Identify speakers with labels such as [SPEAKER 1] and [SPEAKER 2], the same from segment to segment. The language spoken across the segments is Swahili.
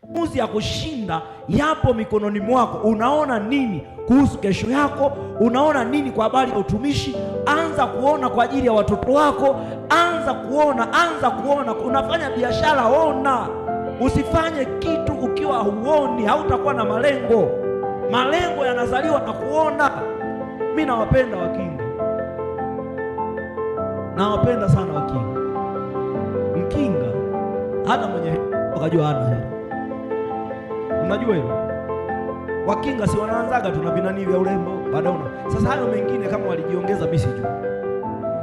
[SPEAKER 1] Maamuzi ya kushinda yapo mikononi mwako. Unaona nini kuhusu kesho yako? Unaona nini kwa habari ya utumishi? Anza kuona kwa ajili ya watoto wako. Anza kuona. Unafanya biashara, ona. Usifanye kitu ukiwa huoni, hautakuwa na malengo. Malengo yanazaliwa na kuona. Mimi nawapenda Wakinga, nawapenda sana Wakinga. Mkinga hata mwenye wakajua hana hela. Unajua hilo? Wakinga si wanaanzaga tu na vinani vya urembo baadaye. Sasa hayo mengine kama walijiongeza mimi sijui.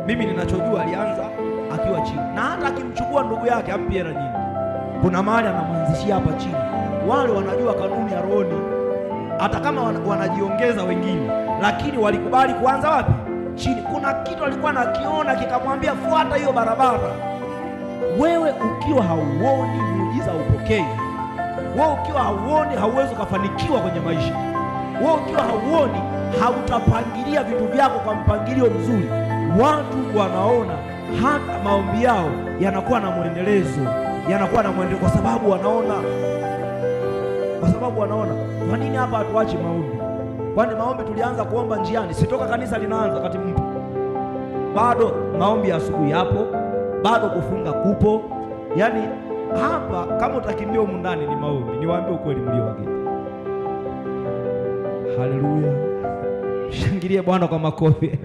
[SPEAKER 1] Mimi ninachojua alianza akiwa chini, na hata akimchukua ndugu yake ampe hela nyingi, kuna mahali anamwanzishia hapa chini. Wale wanajua kanuni ya rohoni, hata kama wanajiongeza wengine, lakini walikubali kuanza wapi? Chini. Kuna kitu alikuwa anakiona kikamwambia fuata hiyo barabara. Wewe ukiwa hauoni muujiza upokee. Wewe ukiwa hauoni hauwezi kufanikiwa kwenye maisha. Wewe ukiwa hauoni hautapangilia vitu vyako kwa mpangilio mzuri. Watu wanaona hata maombi yao yanakuwa na mwendelezo, kwa sababu wanaona. Kwa nini hapa hatuachi maombi? Kwani maombi tulianza kuomba njiani? Sitoka kanisa linaanza wakati mtu bado maombi ya asubuhi hapo, bado kufunga kupo. Yaani hapa kama utakimbia humu ndani ni maombi. Niwaambie ukweli mlio wageni. Haleluya. Shangilie Bwana kwa makofi.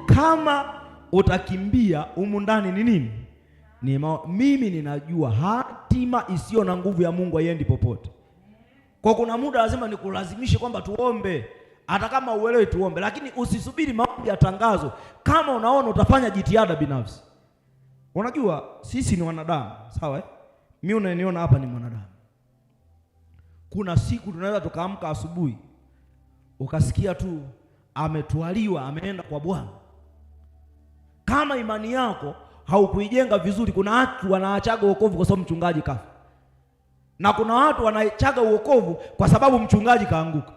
[SPEAKER 1] Kama utakimbia humu ndani ni nini? Mimi ninajua hatima isiyo na nguvu ya Mungu haiendi popote. Kwa kuna muda lazima nikulazimishe kwamba tuombe. Hata kama uelewe tuombe, lakini usisubiri maombi ya tangazo. Kama unaona utafanya jitihada binafsi. Unajua sisi ni wanadamu, sawa? Mimi unaniona hapa ni mwanadamu. Kuna siku tunaweza tukaamka asubuhi ukasikia tu ametwaliwa, ameenda kwa Bwana. Kama imani yako haukuijenga vizuri, kuna watu wanaachaga wokovu kwa sababu mchungaji kafa. Na kuna watu wanaachaga wokovu kwa sababu mchungaji kaanguka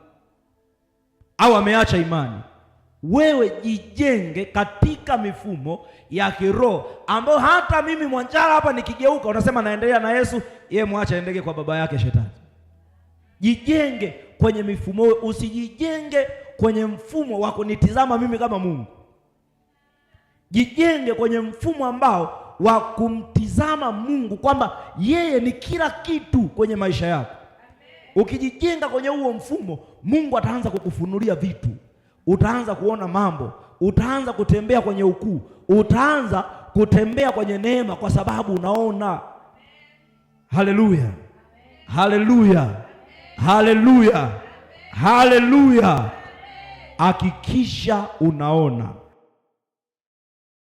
[SPEAKER 1] au ameacha imani. Wewe jijenge katika mifumo ya kiroho ambayo hata mimi Mwanjala hapa nikigeuka unasema naendelea na Yesu, yeye mwacha aendelee kwa baba yake Shetani. Jijenge kwenye mifumo, usijijenge kwenye mfumo wa kunitizama mimi kama Mungu. Jijenge kwenye mfumo ambao wa kumtizama Mungu kwamba yeye ni kila kitu kwenye maisha yako. Ukijijenga kwenye huo mfumo, Mungu ataanza kukufunulia vitu. Utaanza kuona mambo, utaanza kutembea kwenye ukuu, utaanza kutembea kwenye neema kwa sababu unaona. Haleluya. Haleluya. Haleluya. Haleluya. Hakikisha unaona.